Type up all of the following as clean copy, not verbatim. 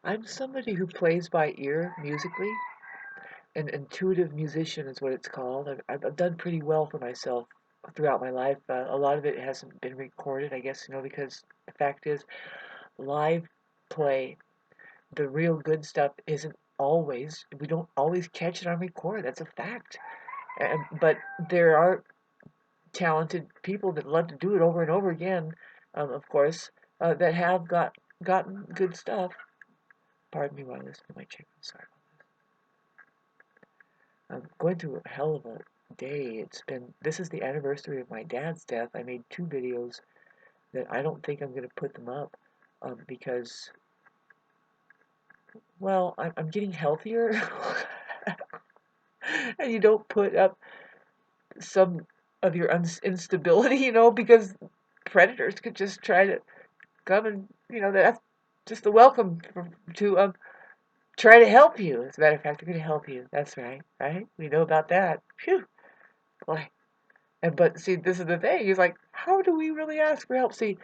I'm somebody who plays by ear musically. An intuitive musician is what it's called. I've done pretty well for myself throughout my life. A lot of it hasn't been recorded, I guess, because the fact is, live play, the real good stuff isn't always, we don't always catch it on record. That's a fact. But there are talented people that love to do it over and over again, of course, that have gotten good stuff. Pardon me while I listen to my chicken. Sorry. I'm going through a hell of a day. This is the anniversary of my dad's death. I made 2 videos that I don't think I'm going to put them up because, well, I'm getting healthier. And you don't put up some of your instability, because predators could just try to come and, that's just the welcome to try to help you. As a matter of fact, they're going to help you. That's right, right? We know about that. Phew, boy. But see, this is the thing. He's like, how do we really ask for help? See,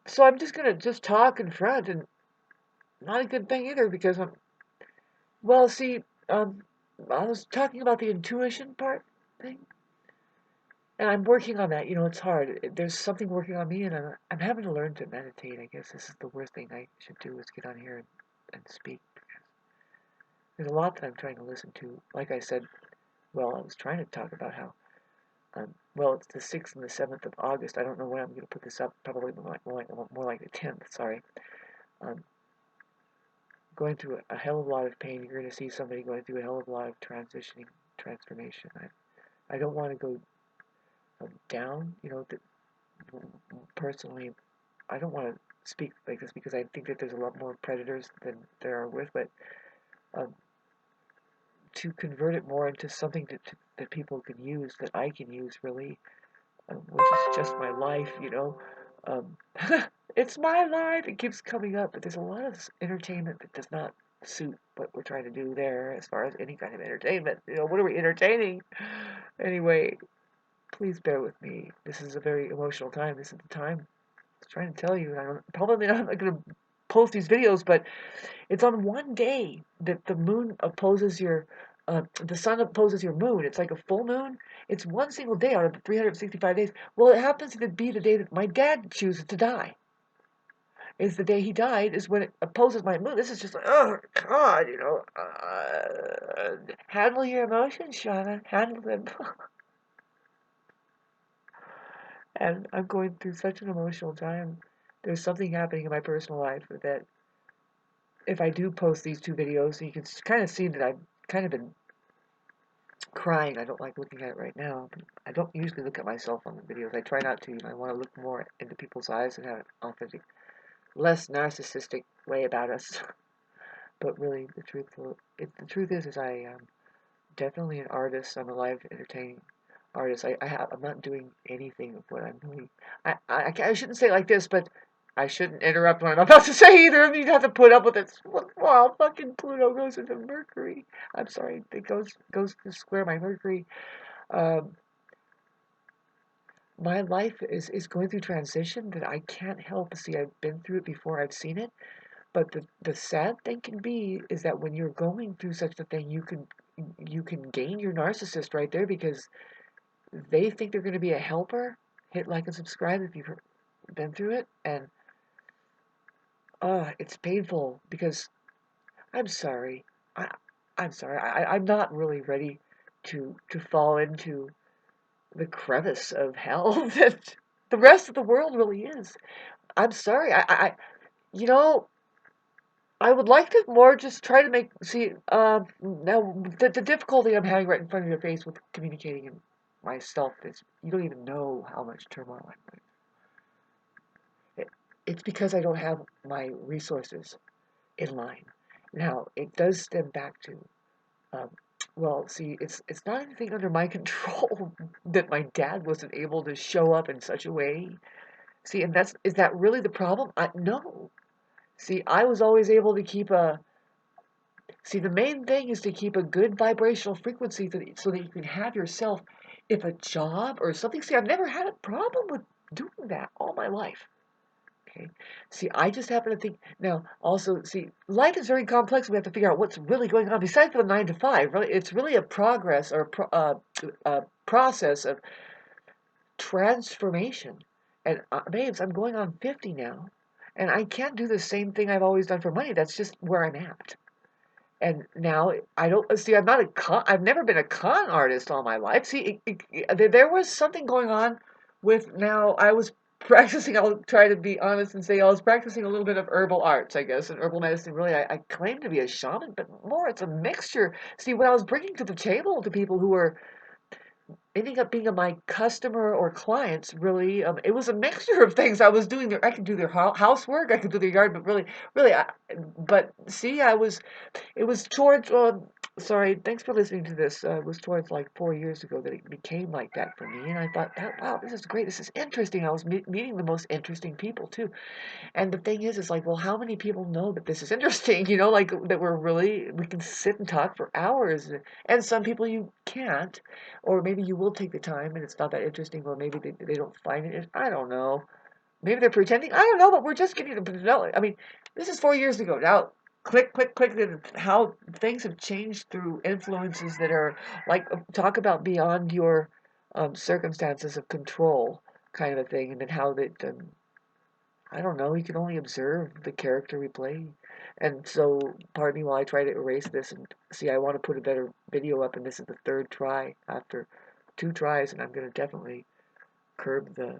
so I'm just gonna just talk in front, and not a good thing either because well, see, um, I was talking about the intuition part thing, and I'm working on that. It's hard. There's something working on me, and I'm having to learn to meditate. I guess this is the worst thing I should do is get on here and speak. There's a lot that I'm trying to listen to. Like I said, well, I was trying to talk about how well, it's the 6th and the 7th of August. I don't know when I'm going to put this up. Probably more like the 10th. Sorry. Um, going through a hell of a lot of pain. You're going to see somebody going through a hell of a lot of transformation. I don't want to go down. Personally, I don't want to speak like this because I think that there's a lot more predators than there are with. But um, to convert it more into something that people can use, that I can use, really, which is just my life. Um, it's my life. It keeps coming up, but there's a lot of entertainment that does not suit what we're trying to do there as far as any kind of entertainment. What are we entertaining? Anyway, please bear with me. This is a very emotional time. This is the time I was trying to tell you. Probably not going to post these videos, but it's on one day that the sun opposes your moon. It's like a full moon. It's one single day out of the 365 days. Well, it happens to be the day that my dad chooses to die. Is the day he died is when it opposes my moon. This is just like, oh God, handle your emotions, Shauna. Handle them. And I'm going through such an emotional time. There's something happening in my personal life that if I do post these 2 videos, you can kind of see that I've kind of been crying. I don't like looking at it right now. I don't usually look at myself on the videos. I try not to. I want to look more into people's eyes and have an authentic, less narcissistic way about us. But really, the truth is I am definitely an artist. I'm a live entertaining artist. I'm not doing anything of what I'm doing. I shouldn't say it like this, but I shouldn't interrupt what I'm about to say either. You'd have to put up with it. Wow, fucking Pluto goes into Mercury. I'm sorry, it goes to square my Mercury. Um, my life is going through transition that I can't help. See, I've been through it before. I've seen it. But the sad thing can be is that when you're going through such a thing, you can gain your narcissist right there because they think they're going to be a helper. Hit like and subscribe if you've been through it, and it's painful because I'm sorry. I I'm sorry. I'm not really ready to fall into the crevice of hell that the rest of the world really is. I'm sorry. You know, I would like to more just try to now the difficulty I'm having right in front of your face with communicating in myself is you don't even know how much turmoil I'm in. It's because I don't have my resources in line. Now, it does stem back to, um, well, see, it's not anything under my control that my dad wasn't able to show up in such a way. See, and is that really the problem? No. See, I was always able to see, the main thing is to keep a good vibrational frequency so that you can have yourself, if a job or something, see, I've never had a problem with doing that all my life. Okay. See, I just happen to think now. Also, see, life is very complex. We have to figure out what's really going on besides the 9 to 5. Really, it's really a progress or a process of transformation. And babes, I'm going on 50 now, and I can't do the same thing I've always done for money. That's just where I'm at. And now I don't see. I'm not a con. I've never been a con artist all my life. See, there was something going on with now. I was practicing. I'll try to be honest and say I was practicing a little bit of herbal arts, I guess, and herbal medicine. Really, I claim to be a shaman, but more it's a mixture. See, what I was bringing to the table to people who were ending up being my customer or clients, really, it was a mixture of things I was doing. I could do their housework, I could do their yard, but really, but see, it was towards, sorry, thanks for listening to this. It was towards like 4 years ago that it became like that for me. And I thought, wow, this is great. This is interesting. I was meeting the most interesting people too. And the thing is like, well, how many people know that this is interesting? Like that we can sit and talk for hours. And some people you can't, or maybe you will take the time and it's not that interesting, or maybe they don't find it. I don't know. Maybe they're pretending. I don't know, but we're just getting to know. I mean, this is 4 years ago. Now, click, click, click. How things have changed through influences that are like, talk about beyond your circumstances of control, kind of a thing, and then how that. I don't know. You can only observe the character we play. And so, pardon me while I try to erase this and see, I want to put a better video up, and this is the third try after 2 tries, and I'm going to definitely curb them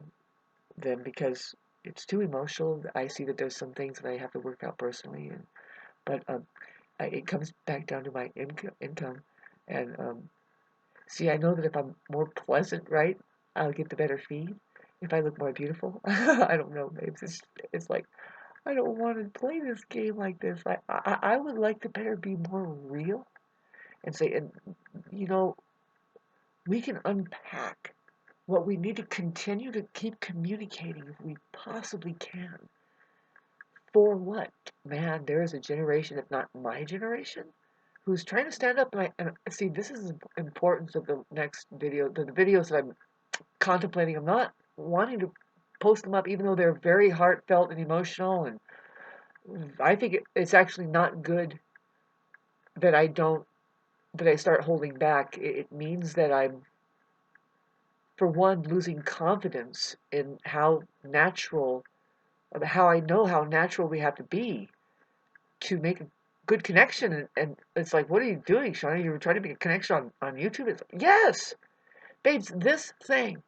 because it's too emotional. I see that there's some things that I have to work out personally, but it comes back down to my income. And see, I know that if I'm more pleasant, right, I'll get the better feed. If I look more beautiful, I don't know, babes. It's like I don't want to play this game like this. I would like to better be more real and say, and you know, we can unpack what we need to continue to keep communicating if we possibly can. For what? Man, there is a generation, if not my generation, who's trying to stand up. And see, this is the importance of the next video, the videos that I'm contemplating. I'm not wanting to post them up, even though they're very heartfelt and emotional. And I think it's actually not good that that I start holding back. It means that I'm, for one, losing confidence in how I know how natural we have to be to make a good connection. And it's like, what are you doing, Shawnee? You were trying to make a connection on YouTube? It's like, yes, babes, this thing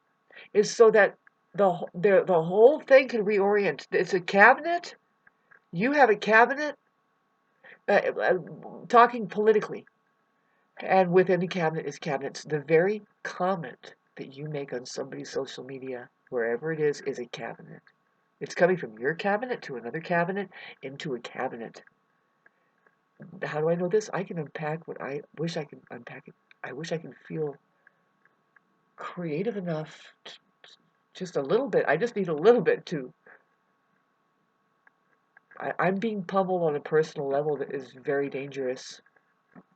is so that the whole thing can reorient. It's a cabinet. You have a cabinet, talking politically. And within the cabinet is cabinets. The very comment that you make on somebody's social media, wherever it is a cabinet. It's coming from your cabinet to another cabinet into a cabinet. How do I know this? I can unpack what I wish I could unpack it. I wish I could feel creative enough, just a little bit. I just need a little bit to. I'm being pummeled on a personal level that is very dangerous,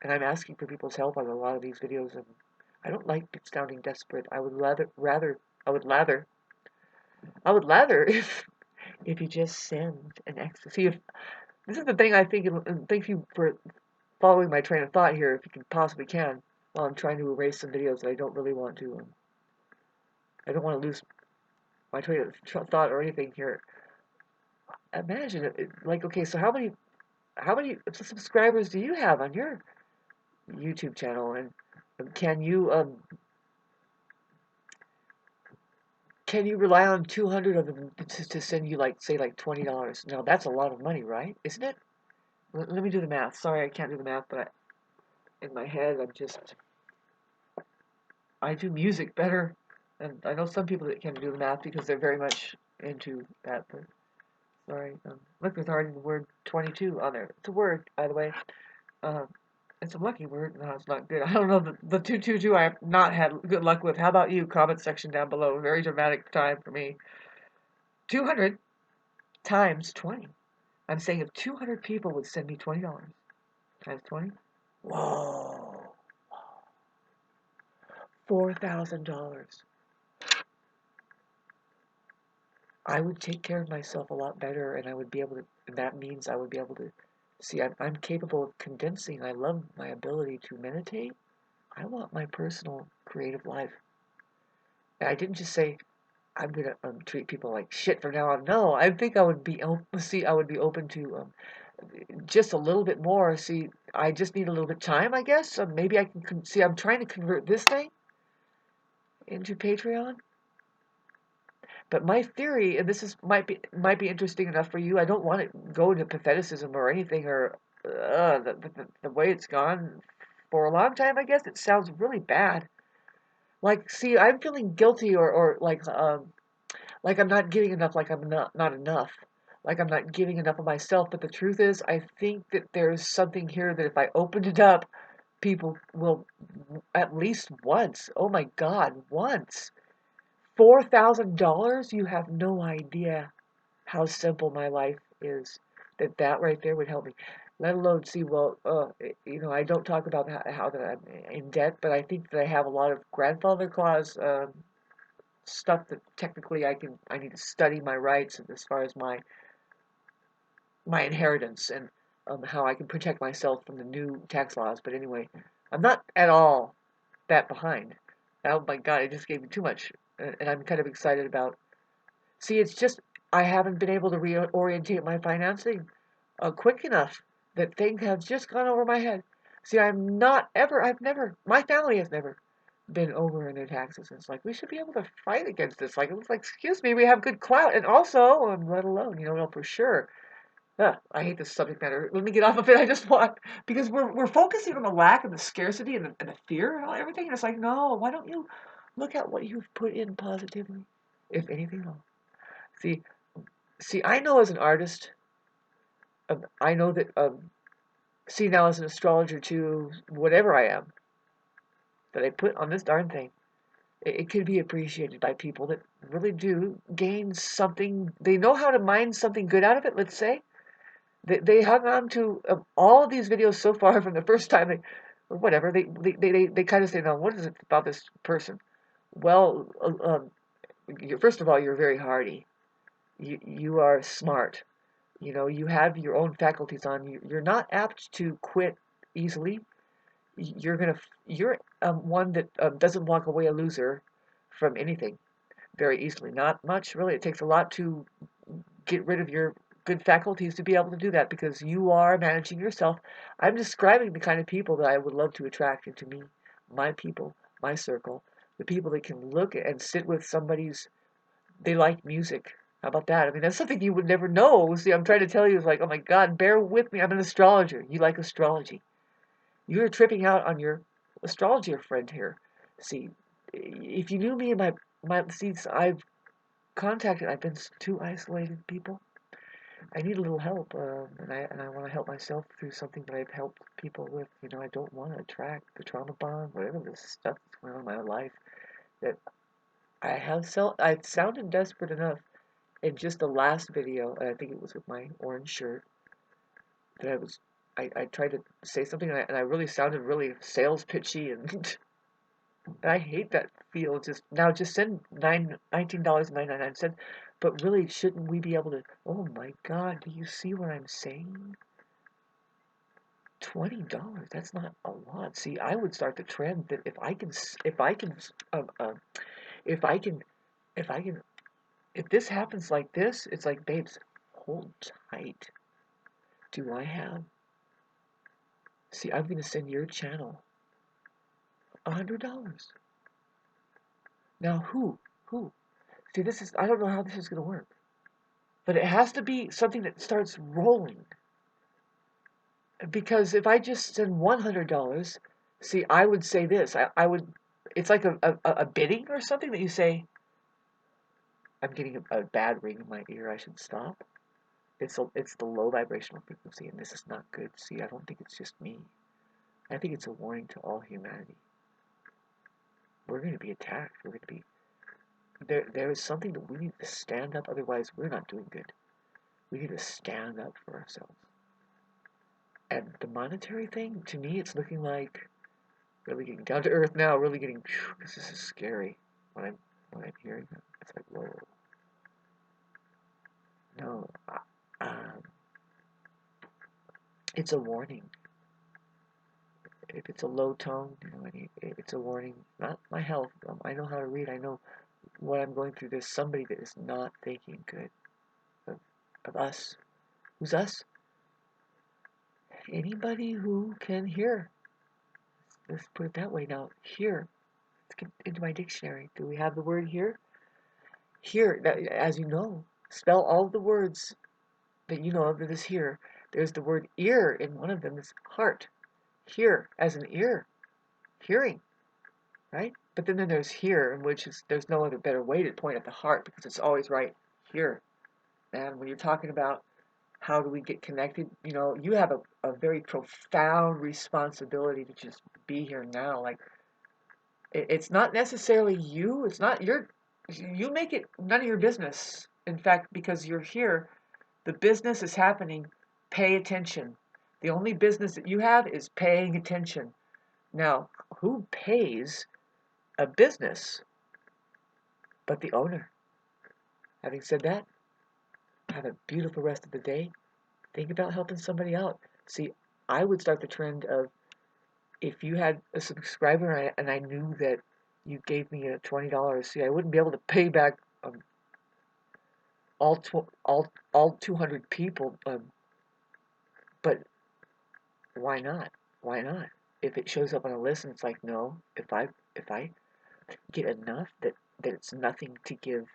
and I'm asking for people's help on a lot of these videos. And I don't like sounding desperate. I would I would lather, if you just send an extra. See, if this is the thing, I think, and thank you for following my train of thought here, if you can possibly can, while I'm trying to erase some videos that I don't really want to. I don't want to lose my train of thought or anything here. Imagine like, okay, so how many subscribers do you have on your YouTube channel, and can you rely on 200 of them to send you, like, say, like $20? Now that's a lot of money, right? Isn't it? Let me do the math. Sorry, I can't do the math, but in my head, I do music better, and I know some people that can do the math because they're very much into that. But sorry, look, there's already the word 22 on there. It's a word, by the way. Um, it's a lucky word. No, it's not good. I don't know, the 222 I have not had good luck with. How about you? Comment section down below. Very dramatic time for me. 200 times 20. I'm saying if 200 people would send me $20 times 20, whoa, $4,000. I would take care of myself a lot better, and I would be able to, and that means I would be able to see I'm capable of condensing. I love my ability to meditate. I want my personal creative life. And I didn't just say I'm gonna treat people like shit from now on. No, I think I would be see I would be open to just a little bit more. See, I just need a little bit of time, I guess. Maybe I can see. I'm trying to convert this thing into Patreon. But my theory, and this is might be interesting enough for you. I don't want to go into patheticism or anything, or the way it's gone for a long time. I guess it sounds really bad. Like, see, I'm feeling guilty, or like I'm not giving enough, like I'm not enough, like I'm not giving enough of myself. But the truth is, I think that there's something here that if I opened it up, people will at least once. Oh my God, once. $4,000? You have no idea how simple my life is. That right there would help me. Let alone see, well, I don't talk about how that I'm in debt, but I think that I have a lot of grandfather clause stuff that technically I need to study my rights as far as my inheritance, and how I can protect myself from the new tax laws. But anyway, I'm not at all that behind. Oh my God, it just gave me too much, and I'm kind of excited about. See, it's just I haven't been able to reorientate my financing quick enough that things have just gone over my head. See, I've never, my family has never been over in their taxes. It's like, we should be able to fight against this. Like, it was like, excuse me, we have good clout. And also, let alone, no, for sure. I hate this subject matter. Let me get off of it. I just want, because we're focusing on the lack and the scarcity and the fear and all everything. And it's like, no, why don't you look at what you've put in positively, if anything at all? See, I know as an artist, I know that, see now as an astrologer too, whatever I am, that I put on this darn thing, it could be appreciated by people that really do gain something. They know how to mine something good out of it, let's say. They hung on to all of these videos so far from the first time or whatever, they kind of say, now, what is it about this person? Well, first of all, you're very hardy. You are smart. You have your own faculties on you. You're not apt to quit easily. You're one that doesn't walk away a loser from anything very easily. Not much, really. It takes a lot to get rid of your good faculties to be able to do that, because you are managing yourself. I'm describing the kind of people that I would love to attract into me, my people, my circle, the people that can look and sit with somebody's, they like music. How about that? I mean, that's something you would never know. See, I'm trying to tell you, it's like, oh my God, bear with me. I'm an astrologer. You like astrology. You're tripping out on your astrologer friend here. See, if you knew me and my seeds, I've been too isolated, people. I need a little help, and I want to help myself through something that I've helped people with. I don't want to attract the trauma bond, whatever this stuff that's going on in my life. That I sounded desperate enough in just the last video, and I think it was with my orange shirt, that I tried to say something, and I really sounded really sales pitchy, and I hate that feel. Just send $19.99. But really, shouldn't we be able to? Oh my God, do you see what I'm saying? $20. That's not a lot. See, I would start the trend that um, um, if I can, if I can, if this happens like this, it's like, babes, hold tight. Do I have? See, I'm gonna send your channel $100. Now, who? Who? See, I don't know how this is gonna work. But it has to be something that starts rolling. Because if I just send $100, see, I would say this. I would, it's like a bidding or something that you say, I'm getting a bad ring in my ear, I should stop. It's the low vibrational frequency, and this is not good. See, I don't think it's just me. I think it's a warning to all humanity. We're going to be attacked. We're going to be, there is something that we need to stand up, otherwise we're not doing good. We need to stand up for ourselves. And the monetary thing, to me, it's looking like really getting down to earth now, really getting, because this is scary when I'm hearing that. It's like, whoa. No, it's a warning. If it's a low tone, it's a warning. Not my health. I know how to read. I know what I'm going through. There's somebody that is not thinking good of, of us. Who's us? Anybody who can hear. Let's put it that way now. Hear. Let's get into my dictionary. Do we have the word here? Here, as you know, spell all the words that you know of that is here. There's the word ear in one of them. Is heart. Hear as an ear. Hearing. Right? But then there's here, in which there's no other better way to point at the heart because it's always right here. And when you're talking about how do we get connected, you have a very profound responsibility to just be here now. Like, it's not necessarily you, it's not you make it none of your business. In fact, because you're here, the business is happening. Pay attention. The only business that you have is paying attention. Now, who pays a business but the owner? Having said that, have a beautiful rest of the day. Think about helping somebody out. See, I would start the trend of if you had a subscriber and I knew that you gave me a $20, see, I wouldn't be able to pay back all 200 people, but why not? Why not? If it shows up on a list and it's like, no, if I get enough that it's nothing to give.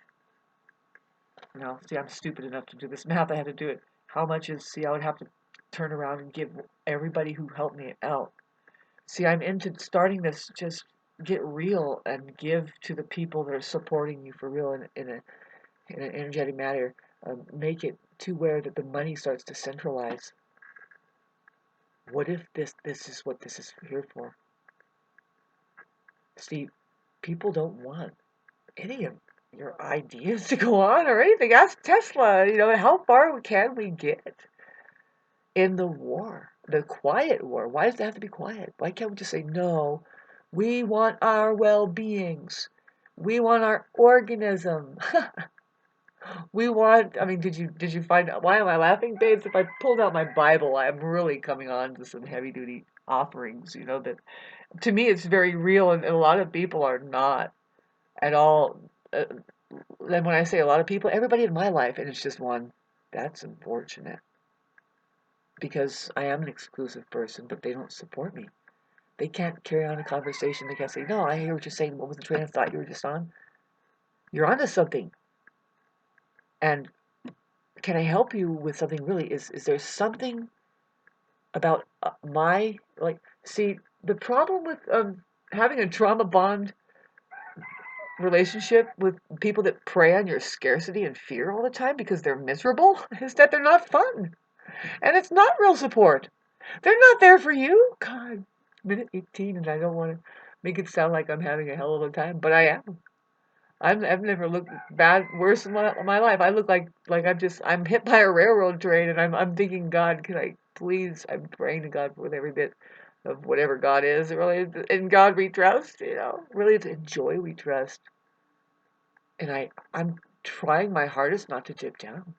No, see, I'm stupid enough to do this math. I had to do it. How much is, see, I would have to turn around and give everybody who helped me out. See, I'm into starting this, just get real and give to the people that are supporting you for real in an energetic manner. Make it to where that the money starts to centralize. What if this is what this is here for? See, people don't want any of your ideas to go on or anything. Ask Tesla, how far can we get in the war, the quiet war? Why does it have to be quiet? Why can't we just say, no, we want our well-beings. We want our organism. We want, I mean, did you find out, why am I laughing, babes? If I pulled out my Bible, I'm really coming on to some heavy duty offerings, that to me it's very real and a lot of people are not at all. Then when I say a lot of people, everybody in my life, and it's just one, that's unfortunate because I am an exclusive person, but they don't support me. They can't carry on a conversation. They can't say, no, I hear what you're saying. What was the train of thought you were just on? You're onto something. And can I help you with something really? Is there something about see, the problem with having a trauma bond relationship with people that prey on your scarcity and fear all the time because they're miserable is that they're not fun. And it's not real support. They're not there for you. God, minute 18 and I don't want to make it sound like I'm having a hell of a time, but I am. I've never looked worse in my life. I look like I'm hit by a railroad train, and I'm thinking, God, can I please? I'm praying to God with every bit of whatever God is. Really, in God we trust. Really, it's in joy we trust. And I'm trying my hardest not to dip down,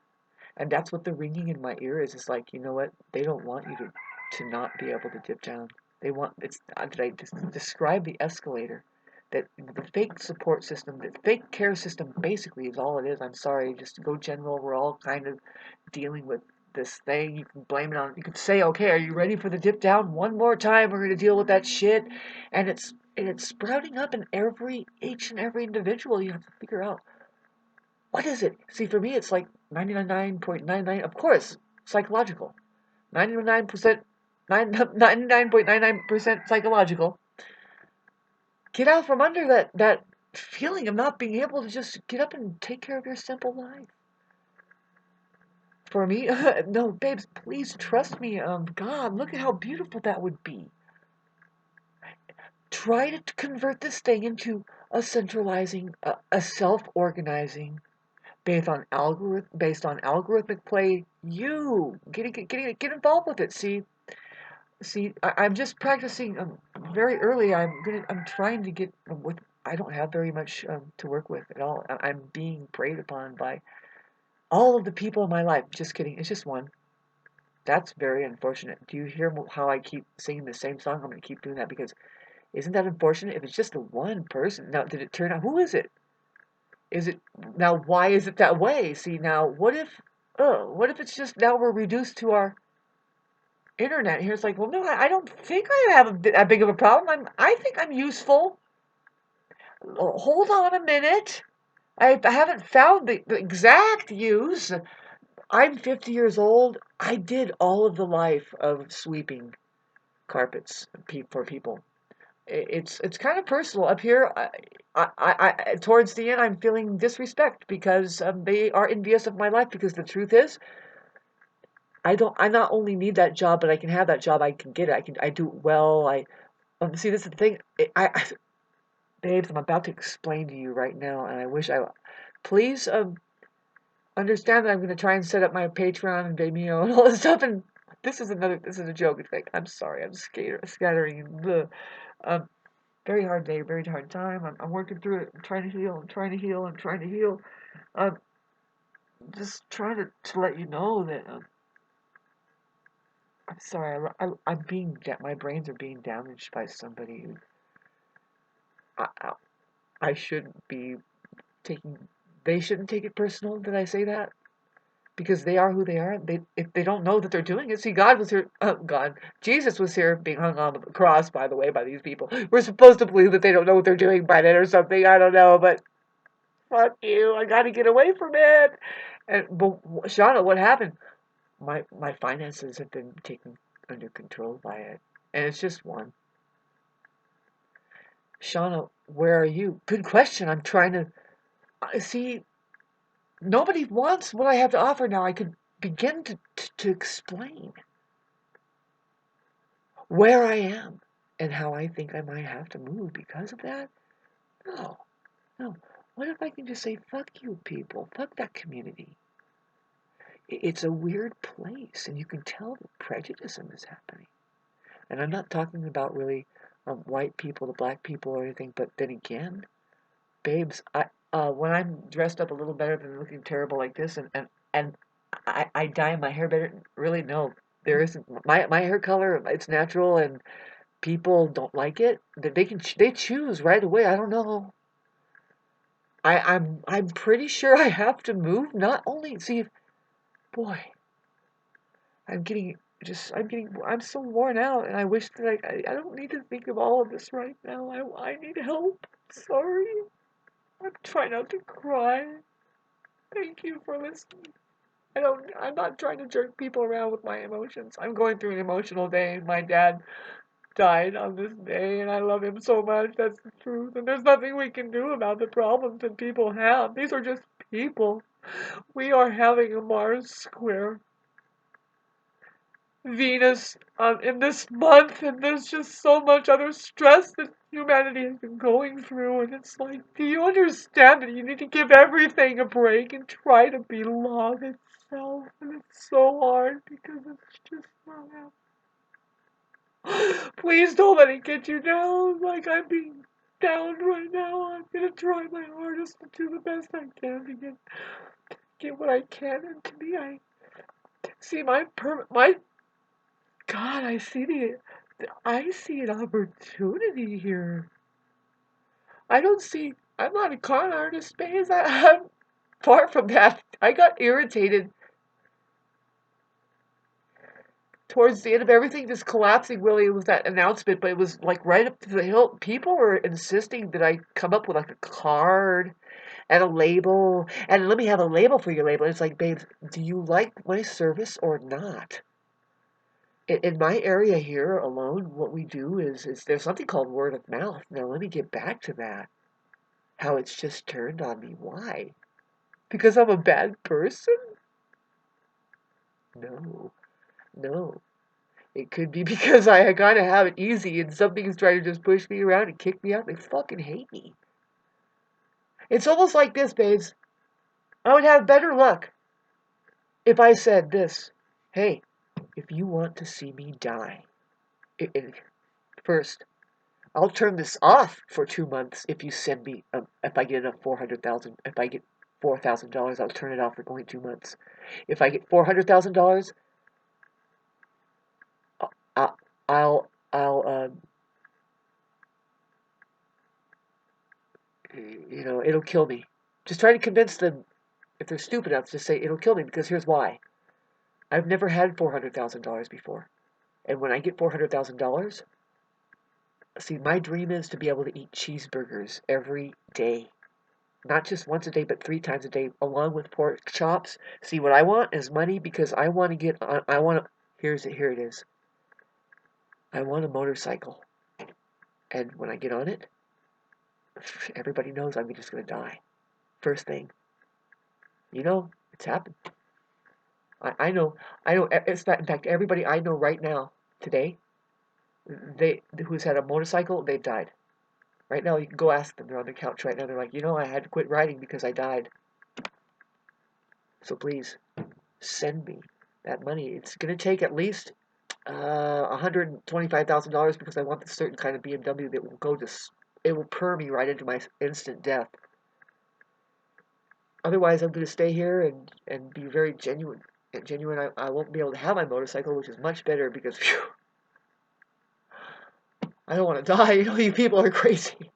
and that's what the ringing in my ear is. It's like, you know what? They don't want you to not be able to dip down. They want it's. Did I describe the escalator? That the fake support system, the fake care system basically is all it is. I'm sorry, just to go general, we're all kind of dealing with this thing. You can blame it on, you could say, okay, are you ready for the dip down? One more time, we're going to deal with that shit. And it's sprouting up in each and every individual. You have to figure out, what is it? See, for me, it's like 99.99, of course, psychological. 99%, 99.99% psychological. Get out from under that feeling of not being able to just get up and take care of your simple life. For me, no, babes, please trust me. God, look at how beautiful that would be. Try to convert this thing into a centralizing, a self-organizing, based on algorithmic play. You get involved with it. See, I'm just practicing very early. I'm trying to get with. I don't have very much to work with at all. I'm being preyed upon by All of the people in my life, just kidding, it's just one. That's very unfortunate. Do you hear how I keep singing the same song? I'm going to keep doing that because isn't that unfortunate? If it's just the one person, now did it turn out? Who is it? Is it now? Why is it that way? See now, what if? Oh, what if it's just now we're reduced to our internet? Here it's like, well, no, I don't think I have a big of a problem. I think I'm useful. Hold on a minute. I haven't found the exact use. I'm 50 years old. I did all of the life of sweeping carpets for people. It's kind of personal up here. Towards the end, I'm feeling disrespect because they are envious of my life. Because the truth is, I don't. I not only need that job, but I can have that job. I can get it. I can. I do it well. See. This is the thing. Babes, I'm about to explain to you right now, and I wish I. Please understand that I'm going to try and set up my Patreon and Vimeo and all this stuff. And this is another. This is a joke. It's like I'm sorry. I'm scattering. Um, very hard day, very hard time. I'm working through it. I'm trying to heal. I'm trying to heal. I'm trying to heal. I'm just trying to let you know that I'm sorry. I'm being my brains are being damaged by somebody who I, I, I shouldn't be taking. They shouldn't take it personal that I say that because they are who they are. They if they don't know that they're doing it. See, God was here. God, Jesus was here being hung on the cross. By the way, by these people, we're supposed to believe that they don't know what they're doing by that or something. I don't know, but fuck you. I got to get away from it. And but Shauna, what happened? My finances have been taken under control by it, and it's just one. Shauna, where are you? Good question. I'm trying to see. Nobody wants what I have to offer now. I could begin to explain where I am and how I think I might have to move because of that. No, no. What if I can just say, fuck you, people, fuck that community? It's a weird place, and you can tell that prejudice is happening. And I'm not talking about really white people to black people or anything, but then again, babes, when I'm dressed up a little better than looking terrible like this, and I dye my hair better, really no, there isn't my hair color. It's natural, and people don't like it. They choose right away. I don't know. I'm pretty sure I have to move. Not only see, boy, I'm getting I'm so worn out, and I wish that I don't need to think of all of this right now. I need help. Sorry. I'm trying not to cry. Thank you for listening. I'm not trying to jerk people around with my emotions. I'm going through an emotional day. My dad died on this day, and I love him so much. That's the truth. And there's nothing we can do about the problems that people have. These are just people. We are having a Mars square Venus in this month, and there's just so much other stress that humanity has been going through, and it's like, do you understand that you need to give everything a break and try to be love itself? And it's so hard because it's just not happening. Please don't let it get you down. Like I'm being down right now. I'm gonna try my hardest to do the best I can to get what I can. And to me, I see my God, I see an opportunity here. I'm not a con artist, Baze. I'm far from that. I got irritated towards the end of everything just collapsing really with that announcement, but it was like right up to the hill. People were insisting that I come up with like a card and a label, and let me have a label for your label. It's like, babes, do you like my service or not? In my area here alone, what we do is there's something called word of mouth. Now, let me get back to that. How it's just turned on me. Why? Because I'm a bad person? No, no. It could be because I kind of have it easy and something's trying to just push me around and kick me out. They fucking hate me. It's almost like this, babes. I would have better luck if I said this. Hey, if you want to see me die, first, I'll turn this off for 2 months if you send me, if I get enough 400,000, if I get $4,000, I'll turn it off for only 2 months. If I get $400,000, I'll, I'll it'll kill me. Just try to convince them, if they're stupid enough, to say it'll kill me, because here's why. I've never had $400,000 before. And when I get $400,000, see, my dream is to be able to eat cheeseburgers every day. Not just once a day, but 3 times a day, along with pork chops. See, what I want is money, because I want to get on, here it is. I want a motorcycle. And when I get on it, everybody knows I'm just going to die. First thing. It's happened. I know, it's not, in fact, everybody I know right now, today, who's had a motorcycle, they've died. Right now, you can go ask them. They're on their couch right now. They're like, I had to quit riding because I died. So please, send me that money. It's going to take at least $125,000, because I want this certain kind of BMW that will it will purr me right into my instant death. Otherwise, I'm going to stay here and be very genuine. And genuine, I won't be able to have my motorcycle, which is much better, because, phew, I don't want to die. You people are crazy.